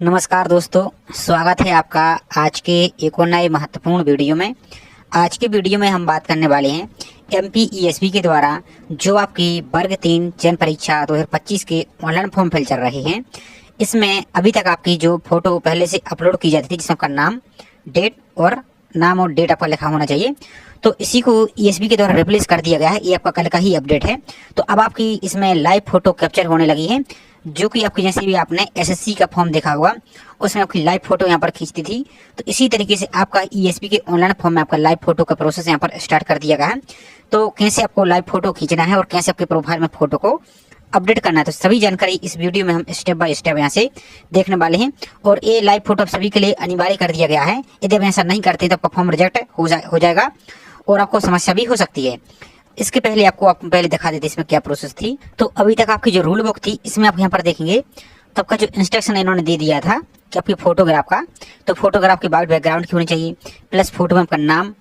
नमस्कार दोस्तों, स्वागत है आपका आज के एक और नए महत्वपूर्ण वीडियो में। आज के वीडियो में हम बात करने वाले हैं MPESB के द्वारा जो आपकी वर्ग 3 चयन परीक्षा 2025 के ऑनलाइन फॉर्म फिल चल रहे हैं। इसमें अभी तक आपकी जो फोटो पहले से अपलोड की जाती थी, जिसमें आपका नाम, डेट आपका लिखा होना चाहिए, तो इसी को ESB के द्वारा रिप्लेस कर दिया गया है। ये आपका कल का ही अपडेट है। तो अब आपकी इसमें लाइव फोटो कैप्चर होने लगी है, जो कि आपकी जैसे भी आपने SSC का फॉर्म देखा होगा उसमें आपकी लाइव फोटो यहाँ पर खींचती थी। तो इसी तरीके से आपका ESB के ऑनलाइन फॉर्म में आपका लाइव फोटो का प्रोसेस यहाँ पर स्टार्ट कर दिया गया है। तो कैसे आपको लाइव फोटो खींचना है और कैसे आपके प्रोफाइल में फोटो को अपडेट करना है, तो सभी जानकारी इस वीडियो में हम स्टेप बाय स्टेप यहाँ से देखने वाले हैं। और ये लाइव फोटो आप सभी के लिए अनिवार्य कर दिया गया है। यदि आप ऐसा नहीं करते तो आपका फॉर्म रिजेक्ट हो जाएगा और आपको समस्या भी हो सकती है। इसके पहले आपको पहले दिखा देते इसमें क्या प्रोसेस थी। तो अभी तक आपकी जो रूल बुक थी इसमें आप यहाँ पर देखेंगे तो आपका जो इंस्ट्रक्शन इन्होंने दे दिया था कि आपकी फोटोग्राफ का, तो फोटोग्राफ की बैकग्राउंड की होनी चाहिए, प्लस फोटो में आपका नाम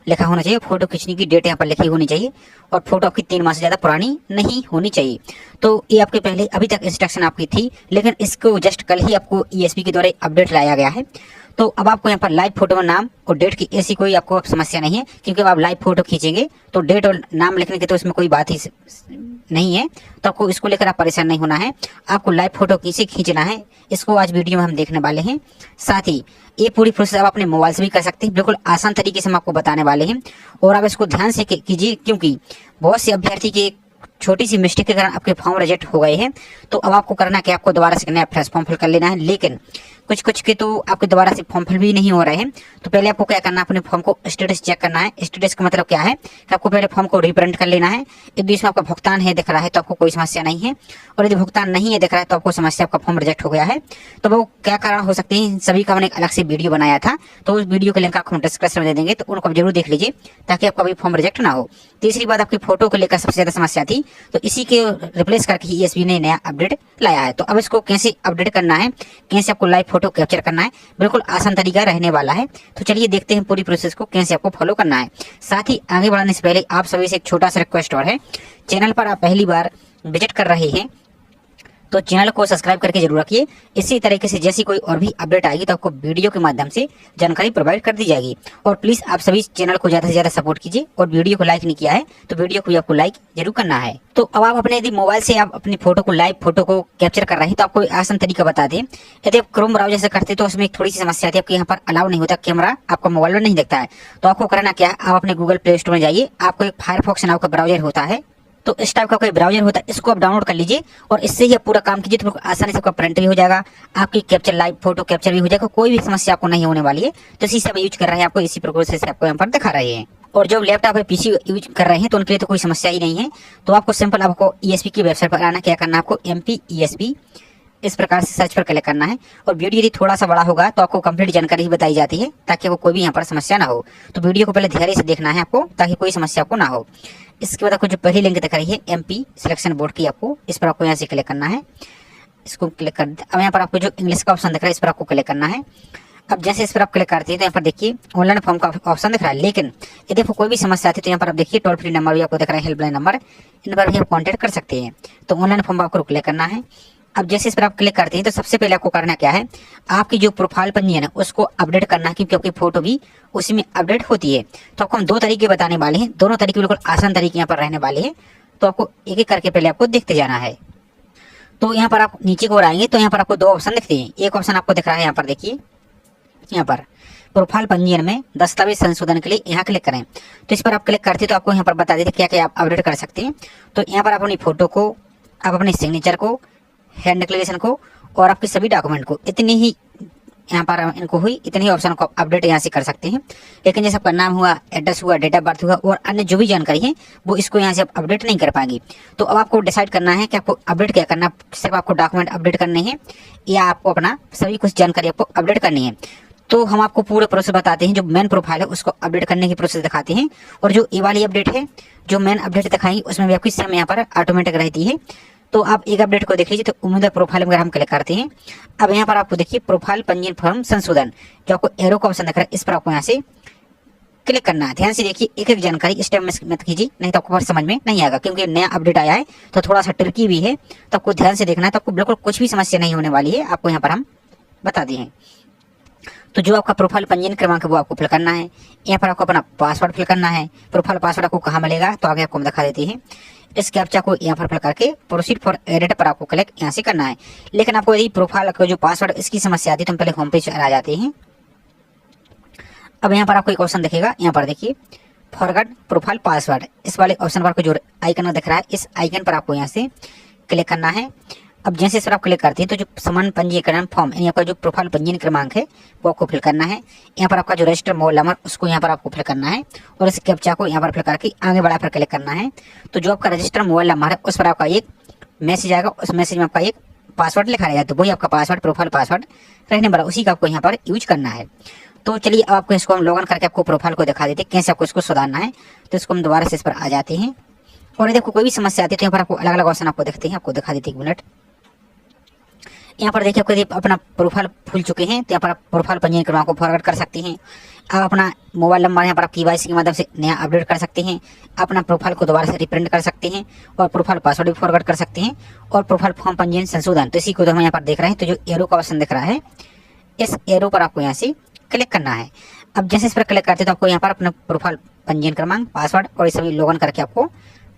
लिखा होना चाहिए, फोटो खींचने की डेट यहाँ पर लिखी होनी चाहिए और फोटो आपकी 3 माह से ज्यादा पुरानी नहीं होनी चाहिए। तो ये आपके पहले अभी तक इंस्ट्रक्शन आपकी थी, लेकिन इसको जस्ट कल ही आपको ESB के द्वारा अपडेट लाया गया है। तो अब आपको यहाँ पर लाइव फोटो में नाम और डेट की ऐसी कोई आपको समस्या नहीं है, क्योंकि अब आप लाइव फोटो खींचेंगे तो डेट और नाम लिखने की तो इसमें कोई बात ही नहीं है। तो आपको इसको लेकर आप परेशान नहीं होना है। आपको लाइव फोटो कैसे खींचना है इसको आज वीडियो में हम देखने वाले हैं। साथ ही ये पूरी प्रोसेस आप अपने मोबाइल से भी कर सकते हैं, बिल्कुल आसान तरीके से हम आपको बताने वाले हैं। और आप इसको ध्यान से कीजिए, क्योंकि बहुत से अभ्यर्थी के छोटी सी मिस्टेक के कारण आपके फॉर्म रिजेक्ट हो गए हैं। तो अब आपको करना क्या, आपको दोबारा से फ्रेश फॉर्म फिल कर लेना है। लेकिन कुछ के तो आपके दोबारा से फॉर्म फिल भी नहीं हो रहे हैं। तो पहले आपको क्या करना है, अपने फॉर्म को स्टेटस चेक करना है। स्टेटस का मतलब क्या है कि आपको पहले फॉर्म को रिप्रिंट कर लेना है। यदि इसमें आपका भुगतान है दिख रहा है तो आपको कोई समस्या नहीं है, और यदि भुगतान नहीं है दिख रहा है तो आपको समस्या, आपका फॉर्म रिजेक्ट हो गया है। तो वो क्या कारण हो सकते हैं, सभी का हमने एक अलग से वीडियो बनाया था, तो उस वीडियो के लिंक आपको डिस्क्रिप्शन में दे देंगे, तो उनको जरूर देख लीजिए ताकि आपका भी फॉर्म रिजेक्ट ना हो। तीसरी बात, आपकी फोटो को लेकर सबसे ज्यादा समस्या थी, तो इसी के रिप्लेस करके ESB ने नया अपडेट लाया है। तो अब इसको कैसे अपडेट करना है, कैसे आपको लाइव फोटो कैप्चर करना है, बिल्कुल आसान तरीका रहने वाला है। तो चलिए देखते हैं पूरी प्रोसेस को कैसे आपको फॉलो करना है। साथ ही आगे बढ़ने से पहले आप सभी से एक छोटा सा रिक्वेस्ट और है, चैनल पर आप पहली बार विजिट कर रहे हैं तो चैनल को सब्सक्राइब करके जरूर रखिए। इसी तरीके से जैसी कोई और भी अपडेट आएगी तो आपको वीडियो के माध्यम से जानकारी प्रोवाइड कर दी जाएगी। और प्लीज आप सभी चैनल को ज्यादा से ज्यादा सपोर्ट कीजिए, और वीडियो को लाइक नहीं किया है तो वीडियो को भी आपको लाइक जरूर करना है। तो अब आप अपने यदि मोबाइल से आप अपनी फोटो को, लाइव फोटो को कैप्चर कर रहे हैं तो आपको आसान तरीका बता दें। यदि आप क्रोम ब्राउजर से करते तो उसमें एक थोड़ी सी समस्या आती है, आपके यहाँ पर अलाउ नहीं होता, कैमरा आपका मोबाइल में नहीं दिखता है। तो आपको करना क्या है, आप अपने गूगल प्ले स्टोर में जाइए, आपको एक फायरफॉक्स नाम का ब्राउजर होता है, तो इस टाइप का कोई ब्राउजर होता है, इसको आप डाउनलोड कर लीजिए और इससे ही आप पूरा काम कीजिए। तो आसानी से आपका प्रिंट भी हो जाएगा, आपकी कैप्चर, लाइव फोटो कैप्चर भी हो जाएगा, कोई भी समस्या आपको नहीं होने वाली है। तो इसी से हम यूज कर रहे हैं, आपको इसी प्रोसेस से आपको यहाँ पर दिखा रहे हैं। और जो लैपटॉप है, PC यूज कर रहे हैं तो उनके लिए तो कोई समस्या ही नहीं है। तो आपको सिंपल आपको ESB की वेबसाइट पर आना, क्या करना है आपको MPESB इस प्रकार से सर्च पर क्लिक करना है। और वीडियो यदि थोड़ा सा बड़ा होगा तो आपको कंप्लीट जानकारी ही बताई जाती है, ताकि आपको कोई भी यहाँ पर समस्या ना हो। तो वीडियो को पहले धैर्य से देखना है आपको, ताकि कोई समस्या आपको ना हो। इसके बाद आपको जो पहली लिंक दिख रही है MP सिलेक्शन बोर्ड की, आपको इस पर आपको यहाँ से क्लिक करना है। इसको क्लिक कर, अब यहाँ पर आपको जो इंग्लिश का ऑप्शन दिख रहा है इस पर आपको क्लिक करना है। अब जैसे इस पर आप क्लिक करते हैं तो यहाँ पर देखिए ऑनलाइन फॉर्म का ऑप्शन दिख रहा है। लेकिन यदि आपको कोई भी समस्या आती है तो यहाँ पर आप देखिए टोल फ्री नंबर भी आपको दिख रहा है, हेल्पलाइन नंबर, इन पर भी आप कॉन्टेक्ट कर सकते हैं। तो ऑनलाइन फॉर्म आपको क्लिक करना है। अब जैसे इस पर आप क्लिक करते हैं तो सबसे पहले आपको करना क्या है, आपकी जो प्रोफाइल पंजीयन है उसको अपडेट करना है, क्योंकि आपकी फोटो भी उसी में अपडेट होती है। तो आपको हम 2 तरीके बताने वाले हैं, दोनों तरीके बिल्कुल आसान तरीके यहाँ पर रहने वाले हैं। तो आपको एक एक करके पहले आपको देखते जाना है। तो यहाँ पर आप नीचे को आएंगे तो यहाँ पर आपको 2 ऑप्शन दिखते हैं। एक ऑप्शन आपको दिख रहा है यहाँ पर, देखिए यहाँ पर प्रोफाइल पंजीयन में दस्तावेज संशोधन के लिए यहाँ क्लिक करें। तो इस पर आप क्लिक करते हैं तो आपको यहाँ पर बता देते क्या क्या आप अपडेट कर सकते हैं। तो यहाँ पर आप अपनी फोटो को, आप अपने सिग्नेचर को, हैंड डिक्लेरेशन को और आपके सभी डॉक्यूमेंट को, इतनी ही यहाँ पर इनको हुई, इतने ही ऑप्शन को अपडेट यहाँ से कर सकते हैं। लेकिन जैसे आपका नाम हुआ, एड्रेस हुआ, डेट ऑफ बर्थ हुआ और अन्य जो भी जानकारी है वो इसको यहाँ से आप अपडेट नहीं कर पाएंगे। तो अब आपको डिसाइड करना है कि आपको अपडेट क्या करना, सिर्फ आपको डॉक्यूमेंट अपडेट करने हैं या आपको अपना सभी कुछ जानकारी आपको अपडेट करनी है। तो हम आपको पूरे प्रोसेस बताते हैं। जो मेन प्रोफाइल है उसको अपडेट करने की प्रोसेस दिखाते हैं, और जो ये वाली अपडेट है, जो मेन अपडेट दिखाएंगे उसमें भी आपकी सेम यहाँ पर ऑटोमेटिक रहती है। तो आप एक अपडेट को देख लीजिए। तो उम्मीदवार प्रोफाइल में हम क्लिक करते हैं। अब यहाँ पर आपको देखिए प्रोफाइल पंजीयन फॉर्म संशोधन, जो आपको एरो का ऑप्शन दिख रहा है, इस पर आपको यहाँ से क्लिक करना है। ध्यान से देखिए, एक एक जानकारी स्टेप में मत कीजिए, नहीं तो आपको समझ में नहीं आएगा, क्योंकि नया अपडेट आया है तो थोड़ा सा ट्रिकी भी है। तो आपको ध्यान से देखना है, तो आपको बिल्कुल कुछ भी समस्या नहीं होने वाली है। आपको यहाँ पर हम बता दिए हैं। तो जो आपका प्रोफाइल पंजीयन क्रमांक है वो आपको फिल करना है। यहाँ पर आपको अपना पासवर्ड फिल करना है। प्रोफाइल पासवर्ड आपको कहाँ मिलेगा तो आगे आपको दिखा देती है। इस कैप्चा को यहाँ पर फिल करके प्रोसीड फॉर एडिट पर आपको क्लिक यहाँ से करना है। लेकिन आपको यदि प्रोफाइल का जो पासवर्ड इसकी समस्या आती है तो हम पहले होम पेज आ जाते हैं। अब यहाँ पर आपको एक ऑप्शन दिखेगा, यहाँ पर देखिए फॉरगेट प्रोफाइल पासवर्ड, इस वाले ऑप्शन पर आपको जो आइकन दिख रहा है इस आइकन पर आपको यहाँ से क्लिक करना है। अब जैसे इस पर आप क्लिक करते हैं तो जो समान पंजीकरण फॉर्म यानी आपका जो प्रोफाइल पंजीयन क्रमांक है वो आपको फिल करना है। यहाँ पर आपका जो रजिस्टर मोबाइल नंबर उसको यहाँ पर आपको फिल करना है और इस कैप्चा को यहाँ पर फिल करके आगे बढ़ा पर क्लिक करना है। तो जो आपका रजिस्टर मोबाइल नंबर है उस पर आपका एक मैसेज आएगा, उस मैसेज में आपका एक पासवर्ड लिखा रहेगा, तो वही आपका पासवर्ड प्रोफाइल पासवर्ड रहने वाला, उसी का आपको यहाँ पर यूज करना है। तो चलिए अब आपको इसको हम लॉगिन करके आपको प्रोफाइल को दिखा देते हैं कैसे आपको इसको सुधारना है। तो इसको हम दोबारा से इस पर आ जाते हैं और यदि आपको कोई भी समस्या आती है तो यहाँ पर आपको अलग अलग ऑप्शन आपको दिखते हैं, आपको दिखा देते हैं 1 मिनट। यहाँ पर देखिए आपको यदि अपना प्रोफाइल खुल चुके हैं तो यहाँ पर आप प्रोफाइल पंजीयन क्रमांक को फॉरवर्ड कर सकते हैं। आप अपना मोबाइल नंबर यहाँ पर आप KYC के माध्यम से नया अपडेट कर सकते हैं, अपना प्रोफाइल को दोबारा से रिप्रिंट कर सकते हैं और प्रोफाइल पासवर्ड भी फॉरवर्ड कर सकते हैं और प्रोफाइल फॉर्म पंजीयन संशोधन, तो इसी को तो हम यहाँ पर देख रहे हैं। तो जो एरो का ऑप्शन दिख रहा है इस एरो पर आपको यहाँ से क्लिक करना है। अब जैसे इस पर क्लिक करते हैं तो आपको यहाँ पर अपना प्रोफाइल पंजीयन क्रमांक पासवर्ड और ये सभी लॉगिन करके आपको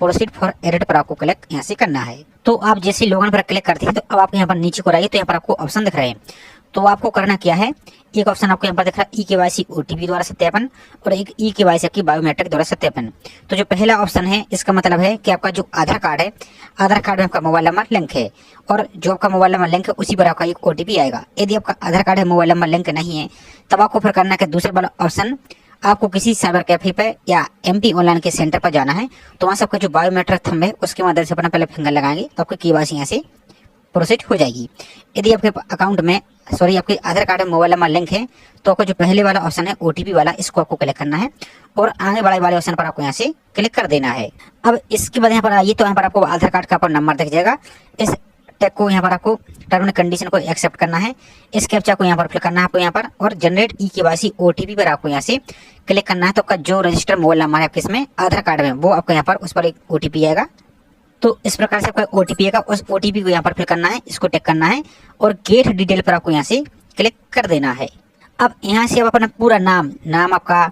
प्रोसीड फॉर एडिट पर आपको क्लिक यहाँ से करना है। तो आप जैसे लॉगिन पर क्लिक करते हैं तो अब आप यहाँ पर नीचे को आइए तो यहाँ पर आपको ऑप्शन दिख रहे हैं। तो आपको करना क्या है, एक ऑप्शन आपको यहाँ पर दिख रहा है eKYC OTP द्वारा सत्यापन और एक eKYC आपकी बायोमेट्रिक द्वारा सत्यापन। तो जो पहला ऑप्शन है इसका मतलब है कि आपका जो आधार कार्ड है, आधार कार्ड में आपका मोबाइल नंबर लिंक है और जो आपका मोबाइल नंबर लिंक है उसी पर आपका एक OTP आएगा। यदि आपका आधार कार्ड है मोबाइल नंबर लिंक नहीं है तब आपको फिर करना है कि दूसरा वाला ऑप्शन आपको किसी साइबर कैफे पे या MP ऑनलाइन के सेंटर पर जाना है। तो वहाँ से आपका जो बायोमेट्रिक थंब है उसके मदद से अपना पहले फिंगर लगाएंगे तो आपकी KYC यहाँ से प्रोसेस हो जाएगी। यदि आपके अकाउंट में आपके आधार कार्ड में मोबाइल नंबर लिंक है तो आपका जो पहले वाला ऑप्शन है OTP वाला, इसको आपको क्लिक करना है और आगे बढ़े वाले ऑप्शन पर आपको यहाँ से क्लिक कर देना है। अब इसके बाद यहाँ पर आइए तो यहाँ पर आपको आधार कार्ड का पर नंबर दिख जाएगा। इस टैग को यहाँ पर आपको टर्म एंड कंडीशन को एक्सेप्ट करना है। इस कैप्चा को यहाँ पर फिल करना है आपको यहाँ पर और जनरेट eKYC OTP पर आपको यहाँ से क्लिक करना है। तो आपका जो रजिस्टर मोबाइल नंबर है आपके इसमें आधार कार्ड में वो आपको यहाँ पर उस पर एक OTP आएगा। तो इस प्रकार से आपका OTP आएगा, उस OTP को यहाँ पर फिल करना है, इसको टिक करना है और गेट डिटेल पर आपको यहाँ से क्लिक कर देना है। अब यहाँ से आप अपना पूरा नाम आपका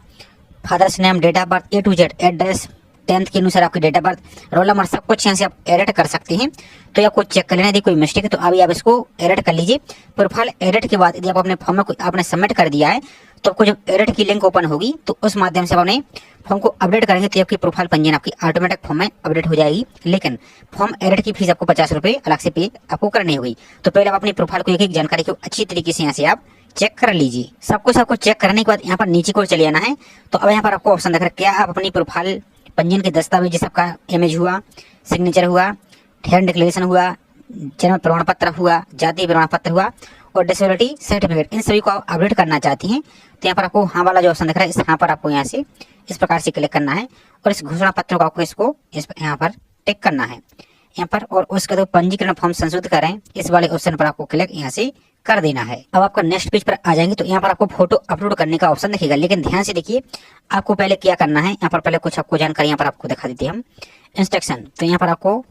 father's name, date of birth A to Z, address, 10th के अनुसार आपकी date of birth, roll number, सब कुछ यहाँ से आप एडिट कर सकते हैं। तो आपको चेक कर लेना, यदि कोई मिस्टेक है तो अभी आप इसको एडिट कर लीजिए। प्रोफाइल एडिट के बाद यदि आप अपने फॉर्म में आपने सबमिट कर दिया है तो आपको जब एडिट की लिंक ओपन होगी तो उस माध्यम से आप अपने फॉर्म को अपडेट करेंगे तो आपकी प्रोफाइल पंजीयन आपकी ऑटोमेटिक फॉर्म में अपडेट हो जाएगी। लेकिन फॉर्म एडिट की फीस आपको 50 रुपये अलग से पे आपको करनी होगी। तो पहले आप अपनी प्रोफाइल को एक जानकारी को अच्छी तरीके से यहाँ से आप चेक कर लीजिए। सब कुछ आपको चेक करने के बाद यहाँ पर नीचे को चले आना है। तो अब यहाँ पर आपको ऑप्शन दिख रहा है, क्या आप अपनी प्रोफाइल पंजीयन के दस्तावेज जैसे आपका इमेज हुआ, सिग्नेचर हुआ, हेयर डिक्लेरेशन हुआ, जन्म प्रमाण पत्र हुआ, जाति प्रमाण पत्र हुआ और डिसेबिलिटी सर्टिफिकेट, इन सभी को आप अपडेट करना चाहती हैं तो यहाँ पर आपको हाँ वाला जो ऑप्शन दिख रहा है इस हाँ पर आपको यहाँ से इस प्रकार से क्लिक करना है और इस घोषणा पत्र को आपको इसको यहाँ पर टिक करना है यहाँ पर और उसका जो पंजीकरण फॉर्म संशोधित करें इस वाले ऑप्शन पर आपको क्लिक यहाँ से कर देना है। अब आपका नेक्स्ट पेज पर आ जाएंगे तो यहाँ पर आपको फोटो अपलोड करने का ऑप्शन दिखेगा। लेकिन ध्यान से देखिए आपको पहले क्या करना है, यहाँ पर पहले कुछ आपको जानकारी यहाँ पर आपको दिखा देते हैं हम इंस्ट्रक्शन। तो यहाँ पर आपको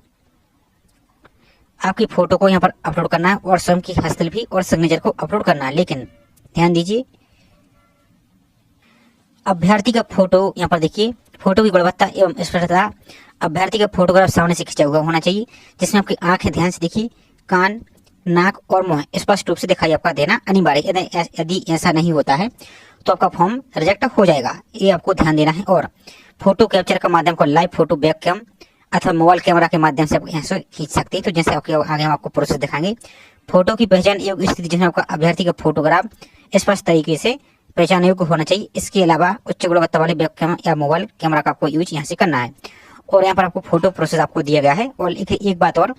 आपकी फोटो को यहाँ पर अपलोड करना है और स्वयं की हस्तलिपि और सिग्नेचर को अपलोड करना है। लेकिन ध्यान दीजिए अभ्यर्थी का फोटो यहाँ पर देखिए फोटो की गुणवत्ता एवं स्पष्टता अभ्यर्थी का फोटोग्राफ सामने से खींचा हुआ होना चाहिए जिसमें आपकी आंखें ध्यान से देखिए, कान, नाक और मुंह स्पष्ट रूप से दिखाई आपका देना अनिवार्य। यदि ऐसा नहीं होता है तो आपका फॉर्म रिजेक्ट हो जाएगा, ये आपको ध्यान देना है। और फोटो कैप्चर का माध्यम को लाइव फोटो बैक कैम अथवा मोबाइल कैमरा के माध्यम से आप यहाँ से खींच सकते हैं। तो जैसे आपके आगे हम आपको प्रोसेस दिखाएंगे। फोटो की पहचान योग्य स्थिति जिसमें आपका अभ्यर्थी का फोटोग्राफ स्पष्ट तरीके से पहचान योग्य होना चाहिए। इसके अलावा उच्च गुणवत्ता वाले बैक कैम या मोबाइल कैमरा का आपको यूज यहाँ से करना है। और यहाँ पर आपको फोटो प्रोसेस आपको दिया गया है। और एक बात और,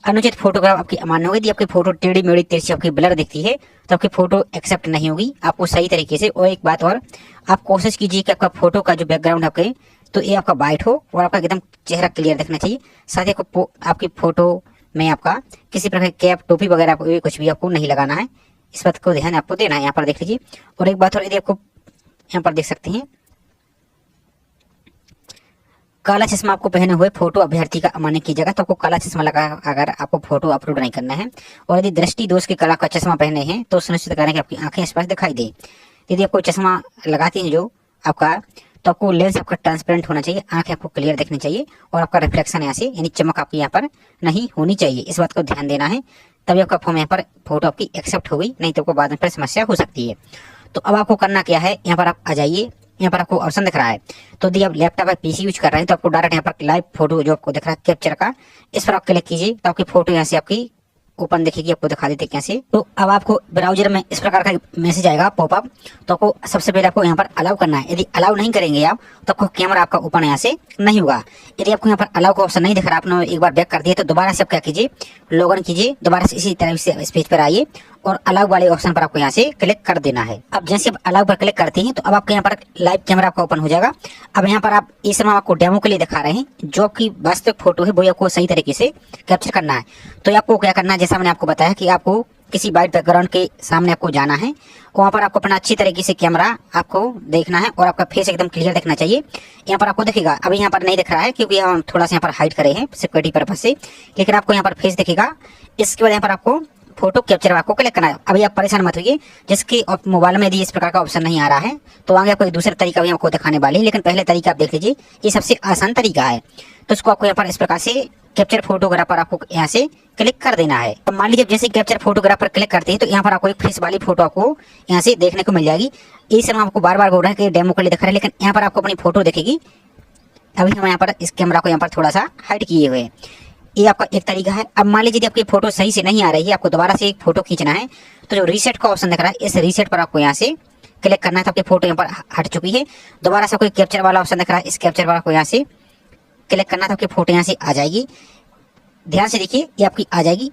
अनुचित फोटोग्राफ आपकी अमान्य होगी। यदि आपकी फोटो टेढ़ी मेढ़ी तिरछी आपकी ब्लर दिखती है तो आपकी फोटो एक्सेप्ट नहीं होगी आपको सही तरीके से। और एक बात और, आप कोशिश कीजिए कि आपका फोटो का जो बैकग्राउंड आपके तो ये आपका वाइट हो और आपका एकदम चेहरा क्लियर दिखना चाहिए। साथ ही आपकी फोटो में आपका किसी प्रकार कैप टोपी वगैरह कुछ भी आपको नहीं लगाना है। इस बात को ध्यान आपको देना है। यहाँ पर देख लीजिए। और एक बात और, यदि आपको यहाँ पर देख सकते हैं काला चश्मा आपको पहने हुए फोटो अभ्यर्थी का अमान्य कीजिएगा। तो आपको काला चश्मा लगा अगर आपको फोटो अपलोड नहीं करना है, और यदि दृष्टि दोष के कला का चश्मा पहने हैं तो सुनिश्चित करें कि आपकी आंखें स्पष्ट दिखाई दे। यदि आपको चश्मा लगाती है जो आपका, तो आपको लेंस आपका ट्रांसपेरेंट होना चाहिए, आंखें आपको क्लियर दिखनी चाहिए, और आपका रिफ्लेक्शन यहाँ से यानी चमक आपकी यहाँ पर नहीं होनी चाहिए। इस बात को ध्यान देना है, तभी आपका फॉर्म यहाँ पर फोटो आपकी एक्सेप्ट होगी, नहीं तो आपको बाद में फिर समस्या हो सकती है। तो अब आपको करना क्या है, यहाँ पर आप आ जाइए, यहाँ पर आपको ऑप्शन दिख रहा है। तो यदि आप लैपटॉप या पीसी यूज कर रहे हैं तो आपको डायरेक्ट यहाँ पर लाइव फोटो जो आपको दिख रहा है कैप्चर का, इस पर आप क्लिक कीजिए, तो आपकी फोटो यहाँ से आपकी ओपन दिखेगी, आपको दिखा देते कैसे। तो अब आपको ब्राउजर में इस प्रकार का मैसेज आएगा पॉपअप, तो आपको सबसे पहले आपको यहाँ पर अलाउ करना है। यदि अलाउ नहीं करेंगे आप तो आपको कैमरा आपका ओपन यहाँ से नहीं होगा। यदि आपको यहाँ पर अलाउ का ऑप्शन नहीं दिख रहा, आपने एक बार बैक कर दिया, तो दोबारा से आप क्या कीजिए, लॉगिन कीजिए, दोबारा से इसी तरह से इस पेज पर आइए और अलाउ वाले ऑप्शन पर आपको यहाँ से क्लिक कर देना है। अब जैसे आप अलाउ पर क्लिक करते हैं तो अब आपके यहाँ पर लाइव कैमरा आपका ओपन हो जाएगा। अब यहाँ पर आप इस समय आपको डेमो के लिए दिखा रहे हैं, जो आपकी वास्तविक फोटो है वो आपको सही तरीके से कैप्चर करना है। तो आपको क्या करना है, जैसा मैंने आपको बताया कि आपको किसी वाइट बैकग्राउंड के सामने आपको जाना है, वहाँ पर आपको अपना अच्छी तरीके से कैमरा आपको देखना है और आपका फेस एकदम क्लियर दिखना चाहिए। यहाँ पर आपको दिखेगा, अभी यहाँ पर नहीं दिख रहा है क्योंकि हम थोड़ा सा यहाँ पर हाइड करे हैं सिक्योरिटी पर्पज से, लेकिन आपको यहाँ पर फेस दिखेगा। इसके बाद यहाँ पर आपको फोटो कैप्चर आपको क्लिक करना है। अभी आप परेशान मत होइए, जिसके मोबाइल में यदि इस प्रकार का ऑप्शन नहीं आ रहा है तो आगे आपको एक दूसरा तरीका भी आपको दिखाने वाले हैं, लेकिन पहले तरीका आप देख लीजिए, ये सबसे आसान तरीका है। तो इसको आपको यहाँ पर इस प्रकार से कैप्चर फोटोग्राफर आपको यहाँ से क्लिक कर देना है। अब मान लीजिए जैसे कैप्चर फोटोग्राफर क्लिक करते हैं तो यहाँ पर आपको एक फेस वाली फोटो आपको यहाँ से देखने को मिल जाएगी। इस समय आपको बार बार बोल रहा है कि डेमो के लिए दिखा रहा है, लेकिन यहाँ पर आपको अपनी फोटो दिखेगी। अभी हम यहाँ पर इस कैमरा को यहाँ पर थोड़ा सा हाइड किए हुए हैं, ये आपका एक तरीका है। अब मान लीजिए यदि आपकी फोटो सही से नहीं आ रही है, आपको दोबारा से एक फोटो खींचना है, तो जो रीसेट का ऑप्शन दिख रहा है इस रीसेट पर आपको यहाँ से क्लिक करना है। तो आपकी फोटो यहाँ पर हट चुकी है। दोबारा से कोई कैप्चर वाला ऑप्शन दिख रहा है, इस कैप्चर वाला को यहाँ से क्लिक करना है, तो आपकी फोटो यहाँ से आ जाएगी। ध्यान से देखिए, ये आपकी आ जाएगी।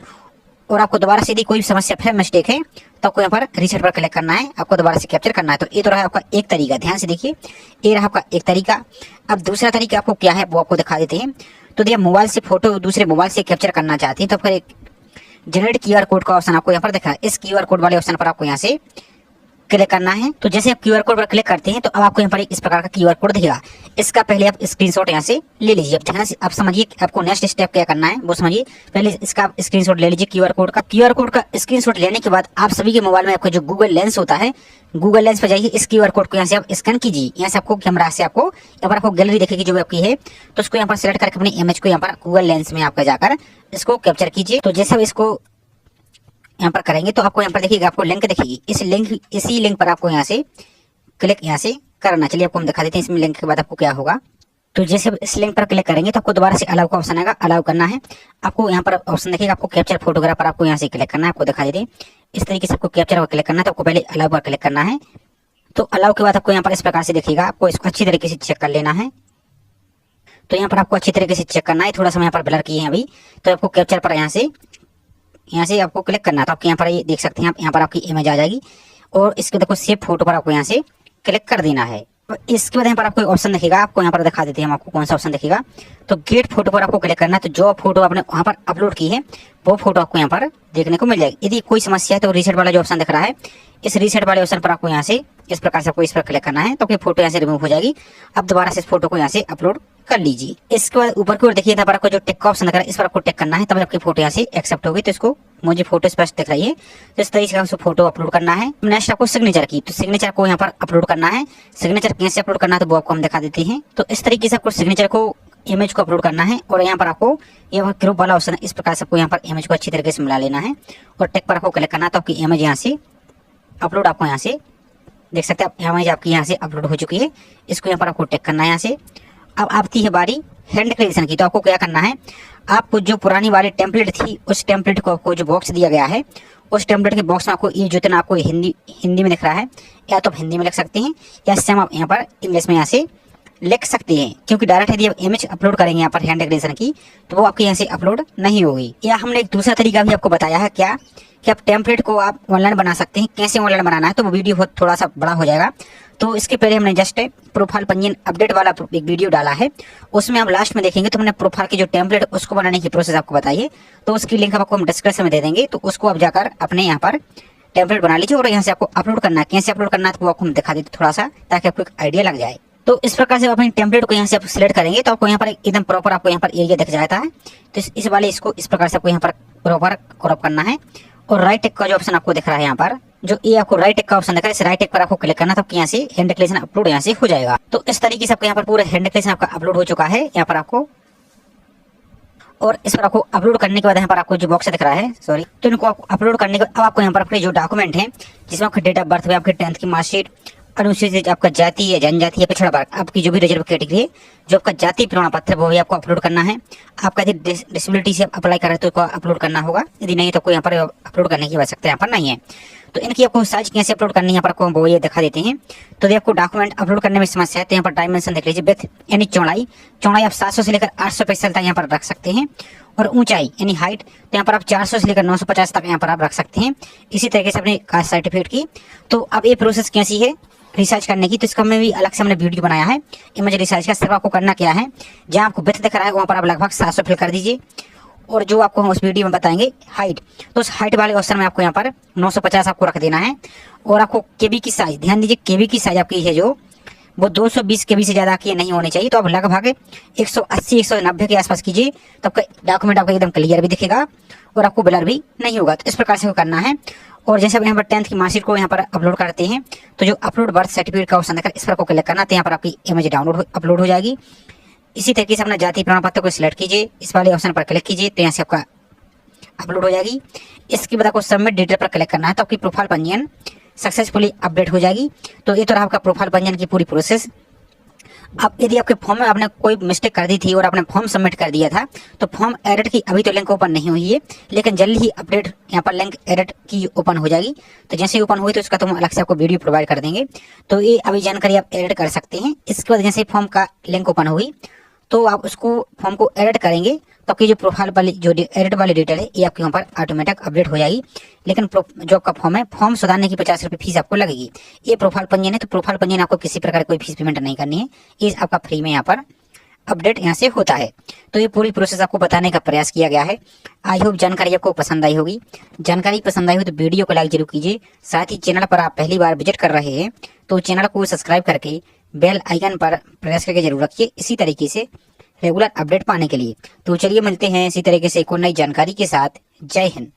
और आपको दोबारा से यदि कोई समस्या फिर मिस्टेक है तो आपको यहाँ पर रीसेट पर क्लिक करना है, आपको दोबारा से कैप्चर करना है। तो ये तो रहा आपका एक तरीका, ध्यान से देखिए, ये रहा आपका एक तरीका। अब दूसरा तरीका आपको क्या है वो आपको दिखा देते हैं। तो यदि आप मोबाइल से फोटो दूसरे मोबाइल से कैप्चर करना चाहते हैं तो फिर एक जनरेट क्यूआर कोड का ऑप्शन आपको यहाँ पर दिखा है, इस क्यूआर कोड वाले ऑप्शन पर आपको यहाँ से क्लिक करना है। तो जैसे आप क्यूआर कोड पर क्लिक करते हैं तो अब आपको यहाँ पर इस प्रकार का क्यूआर कोड दिखेगा। इसका पहले आप स्क्रीनशॉट यहाँ से ले लीजिए। अब ध्यान से आप समझिए आपको नेक्स्ट स्टेप क्या करना है वो समझिए। पहले इसका स्क्रीनशॉट ले लीजिए क्यूआर कोड का स्क्रीनशॉट लेने के बाद आप सभी के मोबाइल में आपका जो गूगल लेंस होता है, गूगल लेंस पर जाइए, इस क्यूआर कोड को यहाँ से आप स्कैन कीजिए। यहाँ से आपको कैमरा से आपको यहाँ पर आपको गैलरी दिखेगी जो आपकी है, तो उसको यहाँ पर सिलेक्ट करके अपनी इमेज को यहाँ पर गूगल लेंस में आपका जाकर इसको कैप्चर कीजिए। तो जैसे इसको यहाँ पर करेंगे तो आपको यहाँ पर देखिएगा, आपको लिंक दिखेगी। इसी लिंक पर आपको यहाँ से क्लिक यहाँ से करना। चलिए आपको हम दिखा देते हैं इसमें लिंक के बाद आपको क्या होगा। तो जैसे इस लिंक पर क्लिक करेंगे तो आपको दोबारा से अलाउ का ऑप्शन आएगा, अलाउ करना है। आपको यहाँ पर ऑप्शन देखिएगा, आपको कैप्चर फोटोग्राफ पर आपको यहाँ से क्लिक करना है। आपको दिखा देते हैं इस तरीके से आपको कैप्चर पर क्लिक करना है, तो आपको पहले अलाउ पर क्लिक करना है। तो अलाउ के बाद आपको यहाँ पर इस प्रकार से देखिएगा, आपको इसको अच्छी तरीके से चेक कर लेना है। तो यहाँ पर आपको अच्छी तरीके से चेक करना है, थोड़ा सा यहाँ पर ब्लर किए हैं अभी। तो आपको कैप्चर पर यहाँ से आपको क्लिक करना है। तो आपके यहाँ पर ये देख सकते हैं आप, यहाँ पर आपकी इमेज आ जाएगी और इसके देखो सेव फोटो पर आपको यहाँ से क्लिक कर देना है। इसके बाद यहाँ पर आपको ऑप्शन दिखेगा, आपको यहाँ पर दिखा देते हैं हम आपको कौन सा ऑप्शन दिखेगा। तो गेट फोटो पर आपको क्लिक करना है। तो जो फोटो आपने वहाँ पर अपलोड की है वो फोटो आपको यहाँ पर देखने को मिल जाएगी। यदि कोई समस्या है तो रीसेट वाला जो ऑप्शन दिख रहा है, इस रीसेट वाले ऑप्शन पर आपको यहाँ से इस प्रकार से आपको इस पर क्लिक करना है, तो आपकी फोटो यहाँ से रिमूव हो जाएगी। अब दोबारा से इस फोटो को यहाँ से अपलोड कर लीजिए। इसके बाद ऊपर की ओर देखिए, यहाँ पर आपको जो टिक का ऑप्शन दिख रहा है इस पर आपको टिक करना है, तब आपकी फोटो यहाँ से एक्सेप्ट होगी। तो इसको मुझे फोटो स्पष्ट दिख रही है, तो इस तरीके से फोटो अपलोड करना है। नेक्स्ट आपको सिग्नेचर की, तो सिग्नेचर को यहाँ पर अपलोड करना है। सिग्नेचर कैसे अपलोड करना है तो वो आपको हम दिखा देते हैं। तो इस तरीके से आपको सिग्नेचर को इमेज को अपलोड करना है और यहाँ पर आपको ये ग्रुप वाला ऑप्शन है, इस प्रकार से आपको यहाँ पर इमेज को अच्छी तरीके से मिला लेना है और टिक पर आपको क्लिक करना है। तो आपकी इमेज यहाँ से अपलोड आपको यहाँ से देख सकते हैं, इमेज आपकी यहाँ से अपलोड हो चुकी है। इसको यहाँ पर आपको टिक करना है यहाँ से। अब आती है बारी हैंड क्रिएशन की, तो आपको क्या करना है, आपको जो पुरानी वाली टेम्पलेट थी उस टेम्पलेट को आपको जो बॉक्स दिया गया है उस टेम्पलेट के बॉक्स में आपको ये जितना आपको हिंदी में दिख रहा है, या तो आप हिंदी में लिख सकते हैं या सेम आप यहाँ पर इंग्लिश में यहाँ से लिख सकते हैं, क्योंकि डायरेक्ट यदि आप इमेज अपलोड करेंगे यहाँ पर हैंड क्रिएशन की तो वो आपके यहाँ से अपलोड नहीं होगी। या हमने एक दूसरा तरीका भी आपको बताया है क्या कि आप टेम्पलेट को आप ऑनलाइन बना सकते हैं। कैसे ऑनलाइन बनाना है तो वो वीडियो थोड़ा सा बड़ा हो जाएगा। तो इसके पहले हमने जस्ट प्रोफाइल पंजीयन अपडेट वाला एक वीडियो डाला है, उसमें आप लास्ट में देखेंगे तो हमने प्रोफाइल की जो टेम्पलेट उसको बनाने की प्रोसेस आपको बताइए। तो उसकी लिंक आपको हम डिस्क्रिप्शन में दे देंगे, तो उसको आप जाकर अपने यहाँ पर टेम्पलेट बना लीजिए और यहाँ से आपको अपलोड करना है। कैसे अपलोड करना है तो वो आपको हम दिखा देते थोड़ा सा, ताकि आपको एक आइडिया लग जाए। तो इस प्रकार से अपनी टेम्पलेट को यहाँ से आप सिलेक्ट करेंगे तो आपको यहाँ पर एकदम प्रॉपर आपको यहाँ पर एरिया दिख जाता है। तो इस वाले इसको इस प्रकार से आपको यहाँ पर प्रॉपर क्रॉप करना है। और राइट टेक का जो ऑप्शन आपको दिख रहा है यहाँ पर, जो ये आपको राइट टेक का ऑप्शन दिख रहा है, इस राइट टेक पर आपको क्लिक करना, तो यहाँ से हैंड डिक्लेरेशन अपलोड यहाँ से हो जाएगा। तो इस तरीके से आपको यहाँ पर पूरा हैंड डिक्लेरेशन आपका अपलोड हो चुका है यहाँ पर आपको। और इस पर आपको अपलोड करने के बाद यहाँ पर आपको जो बॉक्स दिख रहा है, सॉरी, तो इनको अपलोड करने के बाद अब आपको यहाँ पर अपने जो डॉक्यूमेंट है, जिसमें आपका डेट ऑफ बर्थ है, आपके 10th की मार्कशीट, अनुसूचित आपका जाति है, जनजाति है, पिछड़ा वर्ग, आपकी जो भी रिजर्व कैटेगरी है, जो आपका जाति प्रमाण पत्र वो भी आपको अपलोड करना है। आपका यदि डिसेबिलिटी से अप्लाई कर रहे तो अपलोड करना होगा, यदि नहीं तो कोई यहाँ पर अपलोड करने की आवश्यकता यहाँ पर नहीं है। तो इनकी आपको साइज कैसे अपलोड करनी है यहाँ पर आपको वो ये दिखा देते हैं। तो यदि आपको डॉक्यूमेंट अपलोड करने में समस्या है तो यहाँ पर डायमेंशन देख लीजिए, विड्थ यानी चौड़ाई आप 700 से लेकर 800 पिक्सल तक यहाँ पर रख सकते हैं। और ऊंचाई यानी हाइट तो यहाँ पर आप 400 से लेकर 950 तक यहाँ पर आप रख सकते हैं। इसी तरीके से अपने कास्ट सर्टिफिकेट की। तो अब ये प्रोसेस कैसी है रिसर्च करने की, तो इसका मैं भी अलग से हमने वीडियो बनाया है इमेज रिसर्च का। सिर्फ आपको करना क्या है, जहाँ आपको विड्थ दिख रहा है वहाँ पर आप लगभग 700 फिल कर दीजिए। और जो आपको हम उस वीडियो में बताएंगे हाइट, तो उस हाइट वाले ऑप्शन में आपको यहाँ पर 950 आपको रख देना है। और आपको केबी की साइज, ध्यान दीजिए केबी की साइज आपकी है जो वो 220 केबी से ज़्यादा की नहीं होनी चाहिए। तो आप लगभग 180-190 के आसपास कीजिए, तो आपका डॉक्यूमेंट आपका एकदम क्लियर भी दिखेगा और आपको ब्लर भी नहीं होगा। तो इस प्रकार से करना है। और जैसे आप यहाँ पर 10th की मार्कशीट को यहाँ पर अपलोड करते हैं, तो जो अपलोड बर्थ सर्टिफिकेट का ऑप्शन देखकर इस पर को क्लिक करना, तो यहाँ पर आपकी इमेज डाउनलोड अपलोड हो जाएगी। इसी तरीके से अपना जाति प्रमाण पत्र को सिलेक्ट कीजिए, इस वाले ऑप्शन पर क्लिक कीजिए, तो यहाँ से आपका अपलोड हो जाएगी। इसके बाद आपको सबमिट डिटेल पर क्लिक करना है, तो आपकी प्रोफाइल पंजीयन सक्सेसफुली अपडेट हो जाएगी। तो ये तो रहा आपका प्रोफाइल पंजीयन की पूरी प्रोसेस। अब यदि आपके फॉर्म में आपने कोई मिस्टेक कर दी थी और आपने फॉर्म सबमिट कर दिया था, तो फॉर्म एडिट की अभी तो लिंक ओपन नहीं हुई है, लेकिन जल्दी ही अपडेट यहाँ पर लिंक एडिट की ओपन हो जाएगी। तो जैसे ही ओपन हुई तो उसका तो हम अलग से आपको वीडियो प्रोवाइड कर देंगे। तो ये अभी जानकारी आप एडिट कर सकते हैं। इसके बाद जैसे फॉर्म का लिंक ओपन होगी तो आप उसको फॉर्म को एडिट करेंगे, तो आपकी जो प्रोफाइल वाली जो एडिट वाली डिटेल है ये आपके यहाँ पर ऑटोमेटिक अपडेट हो जाएगी। लेकिन जो आपका फॉर्म है, फॉर्म सुधारने की 50 रुपये फीस आपको लगेगी। ये प्रोफाइल पंजीयन है, तो प्रोफाइल पंजीयन आपको किसी प्रकार कोई फीस पेमेंट नहीं करनी है, ये आपका फ्री में यहाँ पर अपडेट यहाँ से होता है। तो ये पूरी प्रोसेस आपको बताने का प्रयास किया गया है। आई होप जानकारी आपको पसंद आई होगी। जानकारी पसंद आई हो तो वीडियो को लाइक जरूर कीजिए। साथ ही चैनल पर आप पहली बार विजिट कर रहे हैं तो चैनल को सब्सक्राइब करके बेल आइकन पर प्रेस करके जरूर रखिए, इसी तरीके से रेगुलर अपडेट पाने के लिए। तो चलिए मिलते हैं इसी तरीके से एक और नई जानकारी के साथ। जय हिंद।